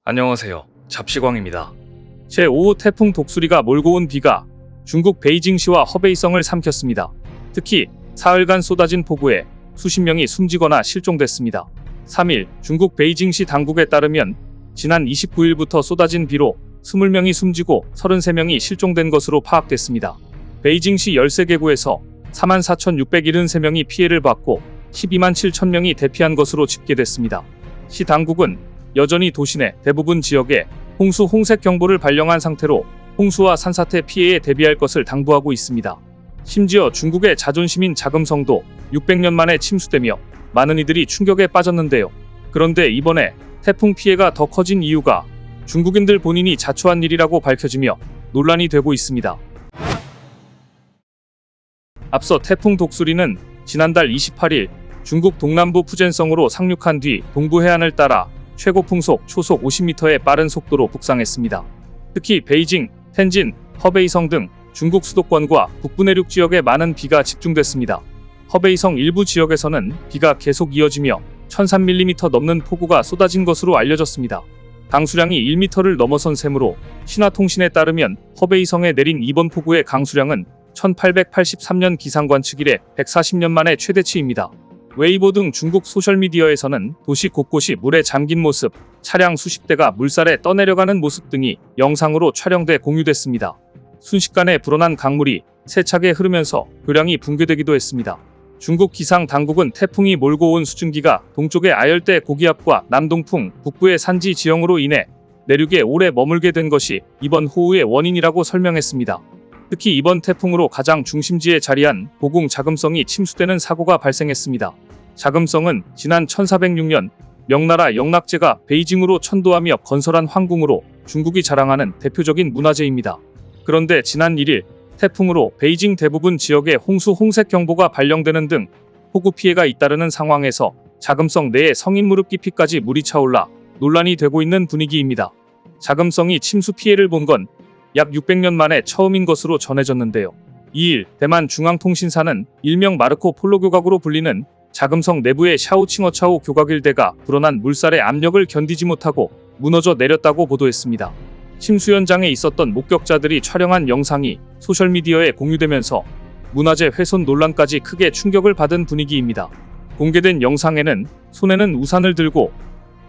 안녕하세요. 잡시광입니다. 제5호 태풍 독수리가 몰고 온 비가 중국 베이징시와 허베이성을 삼켰습니다. 특히 사흘간 쏟아진 폭우에 수십 명이 숨지거나 실종됐습니다. 3일 중국 베이징시 당국에 따르면 지난 29일부터 쏟아진 비로 20명이 숨지고 33명이 실종된 것으로 파악됐습니다. 베이징시 13개구에서 44,673명이 피해를 받고 12만 7천 명이 대피한 것으로 집계됐습니다. 시 당국은 여전히 도시 내 대부분 지역에 홍수 홍색 경보를 발령한 상태로 홍수와 산사태 피해에 대비할 것을 당부하고 있습니다. 심지어 중국의 자존심인 자금성도 600년 만에 침수되며 많은 이들이 충격에 빠졌는데요. 그런데 이번에 태풍 피해가 더 커진 이유가 중국인들 본인이 자초한 일이라고 밝혀지며 논란이 되고 있습니다. 앞서 태풍 독수리는 지난달 28일 중국 동남부 푸젠성으로 상륙한 뒤 동부 해안을 따라 최고 풍속 초속 50m의 빠른 속도로 북상했습니다. 특히 베이징, 텐진, 허베이성 등 중국 수도권과 북부 내륙 지역에 많은 비가 집중됐습니다. 허베이성 일부 지역에서는 비가 계속 이어지며 1003mm 넘는 폭우가 쏟아진 것으로 알려졌습니다. 강수량이 1m를 넘어선 셈으로 신화통신에 따르면 허베이성에 내린 이번 폭우의 강수량은 1883년 기상관측 이래 140년 만의 최대치입니다. 웨이보 등 중국 소셜미디어에서는 도시 곳곳이 물에 잠긴 모습, 차량 수십 대가 물살에 떠내려가는 모습 등이 영상으로 촬영돼 공유됐습니다. 순식간에 불어난 강물이 세차게 흐르면서 교량이 붕괴되기도 했습니다. 중국 기상 당국은 태풍이 몰고 온 수증기가 동쪽의 아열대 고기압과 남동풍, 북부의 산지 지형으로 인해 내륙에 오래 머물게 된 것이 이번 호우의 원인이라고 설명했습니다. 특히 이번 태풍으로 가장 중심지에 자리한 고궁 자금성이 침수되는 사고가 발생했습니다. 자금성은 지난 1406년 명나라 영락제가 베이징으로 천도하며 건설한 황궁으로 중국이 자랑하는 대표적인 문화재입니다. 그런데 지난 1일 태풍으로 베이징 대부분 지역에 홍수 홍색 경보가 발령되는 등 폭우 피해가 잇따르는 상황에서 자금성 내에 성인 무릎 깊이까지 물이 차올라 논란이 되고 있는 분위기입니다. 자금성이 침수 피해를 본 건 약 600년 만에 처음인 것으로 전해졌는데요. 2일 대만 중앙통신사는 일명 마르코 폴로 교각으로 불리는 자금성 내부의 샤오칭어차오 교각 일대가 불어난 물살의 압력을 견디지 못하고 무너져 내렸다고 보도했습니다. 침수 현장에 있었던 목격자들이 촬영한 영상이 소셜미디어에 공유되면서 문화재 훼손 논란까지 크게 충격을 받은 분위기입니다. 공개된 영상에는 손에는 우산을 들고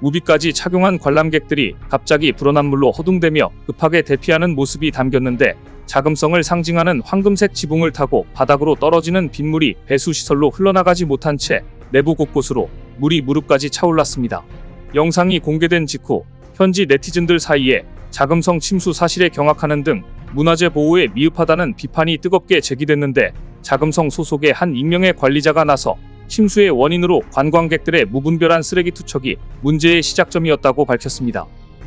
우비까지 착용한 관람객들이 갑자기 불어난 물로 허둥대며 급하게 대피하는 모습이 담겼는데 자금성을 상징하는 황금색 지붕을 타고 바닥으로 떨어지는 빗물이 배수시설로 흘러나가지 못한 채 내부 곳곳으로 물이 무릎까지 차올랐습니다. 영상이 공개된 직후 현지 네티즌들 사이에 자금성 침수 사실에 경악하는 등 문화재 보호에 미흡하다는 비판이 뜨겁게 제기됐는데 자금성 소속의 한 익명의 관리자가 나서 침수의 원인으로 관광객들의 무분별한 쓰레기 투척이 문제의 시작점이었다고 밝혔습니다.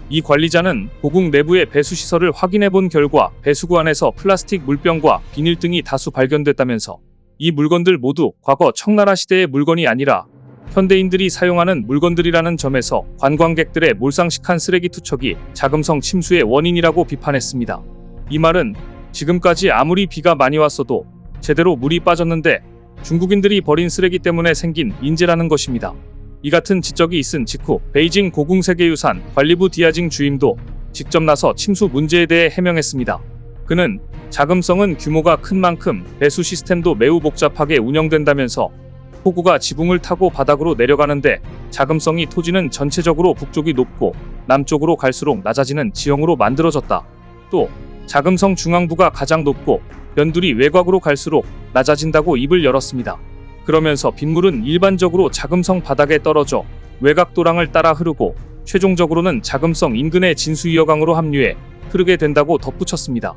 이 관리자는 고궁 내부의 배수시설을 확인해본 결과 배수구 안에서 플라스틱 물병과 비닐 등이 다수 발견됐다면서 이 물건들 모두 과거 청나라 시대의 물건이 아니라 현대인들이 사용하는 물건들이라는 점에서 관광객들의 몰상식한 쓰레기 투척이 자금성 침수의 원인이라고 비판했습니다. 이 말은 지금까지 아무리 비가 많이 왔어도 제대로 물이 빠졌는데 중국인들이 버린 쓰레기 때문에 생긴 인재라는 것입니다. 이 같은 지적이 있은 직후 베이징 고궁세계유산 관리부 디아징 주임도 직접 나서 침수 문제에 대해 해명했습니다. 그는 자금성은 규모가 큰 만큼 배수 시스템도 매우 복잡하게 운영된다면서 폭우가 지붕을 타고 바닥으로 내려가는데 자금성이 토지는 전체적으로 북쪽이 높고 남쪽으로 갈수록 낮아지는 지형으로 만들어졌다. 또 자금성 중앙부가 가장 높고 변두리 외곽으로 갈수록 낮아진다고 입을 열었습니다. 그러면서 빗물은 일반적으로 자금성 바닥에 떨어져 외곽 도랑을 따라 흐르고 최종적으로는 자금성 인근의 진수이어강으로 합류해 흐르게 된다고 덧붙였습니다.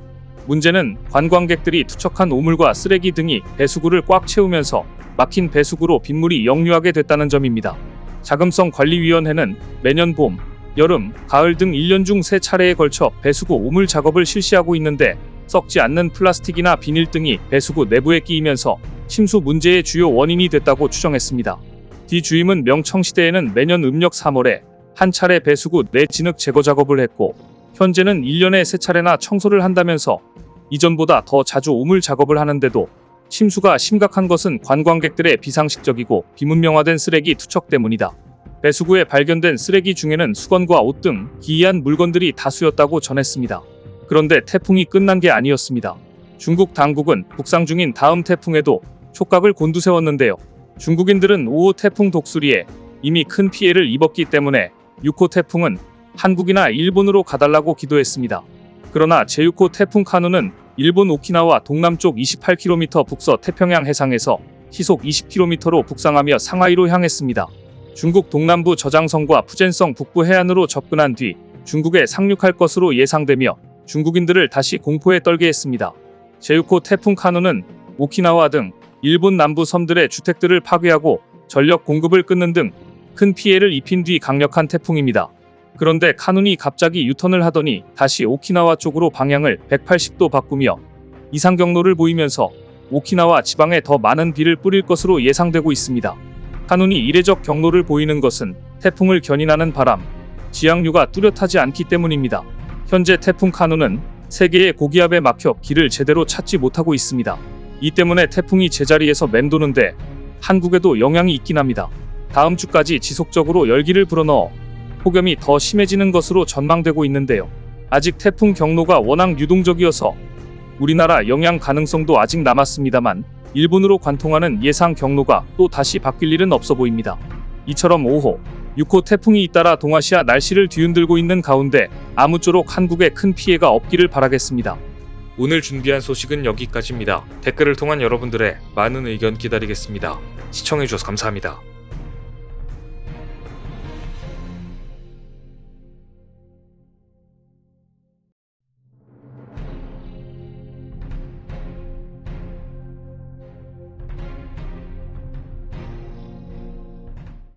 문제는 관광객들이 투척한 오물과 쓰레기 등이 배수구를 꽉 채우면서 막힌 배수구로 빗물이 역류하게 됐다는 점입니다. 자금성 관리위원회는 매년 봄, 여름, 가을 등 1년 중 3차례에 걸쳐 배수구 오물 작업을 실시하고 있는데 썩지 않는 플라스틱이나 비닐 등이 배수구 내부에 끼이면서 침수 문제의 주요 원인이 됐다고 추정했습니다. 디 주임은 명청시대에는 매년 음력 3월에 한 차례 배수구 내 진흙 제거 작업을 했고 현재는 1년에 3차례나 청소를 한다면서 이전보다 더 자주 오물 작업을 하는데도 침수가 심각한 것은 관광객들의 비상식적이고 비문명화된 쓰레기 투척 때문이다. 배수구에 발견된 쓰레기 중에는 수건과 옷 등 기이한 물건들이 다수였다고 전했습니다. 그런데 태풍이 끝난 게 아니었습니다. 중국 당국은 북상 중인 다음 태풍에도 촉각을 곤두세웠는데요. 중국인들은 5호 태풍 독수리에 이미 큰 피해를 입었기 때문에 6호 태풍은 한국이나 일본으로 가달라고 기도했습니다. 그러나 제6호 태풍 카누는 일본 오키나와 동남쪽 28km 북서 태평양 해상에서 시속 20km로 북상하며 상하이로 향했습니다. 중국 동남부 저장성과 푸젠성 북부 해안으로 접근한 뒤 중국에 상륙할 것으로 예상되며 중국인들을 다시 공포에 떨게 했습니다. 제6호 태풍 카누는 오키나와 등 일본 남부 섬들의 주택들을 파괴하고 전력 공급을 끊는 등 큰 피해를 입힌 뒤 강력한 태풍입니다. 그런데 카눈이 갑자기 유턴을 하더니 다시 오키나와 쪽으로 방향을 180도 바꾸며 이상 경로를 보이면서 오키나와 지방에 더 많은 비를 뿌릴 것으로 예상되고 있습니다. 카눈이 이례적 경로를 보이는 것은 태풍을 견인하는 바람, 지항류가 뚜렷하지 않기 때문입니다. 현재 태풍 카눈은 세계의 고기압에 막혀 길을 제대로 찾지 못하고 있습니다. 이 때문에 태풍이 제자리에서 맴도는데 한국에도 영향이 있긴 합니다. 다음 주까지 지속적으로 열기를 불어넣어 폭염이 더 심해지는 것으로 전망되고 있는데요. 아직 태풍 경로가 워낙 유동적이어서 우리나라 영향 가능성도 아직 남았습니다만 일본으로 관통하는 예상 경로가 또 다시 바뀔 일은 없어 보입니다. 이처럼 5호, 6호 태풍이 잇따라 동아시아 날씨를 뒤흔들고 있는 가운데 아무쪼록 한국에 큰 피해가 없기를 바라겠습니다. 오늘 준비한 소식은 여기까지입니다. 댓글을 통한 여러분들의 많은 의견 기다리겠습니다. 시청해주셔서 감사합니다.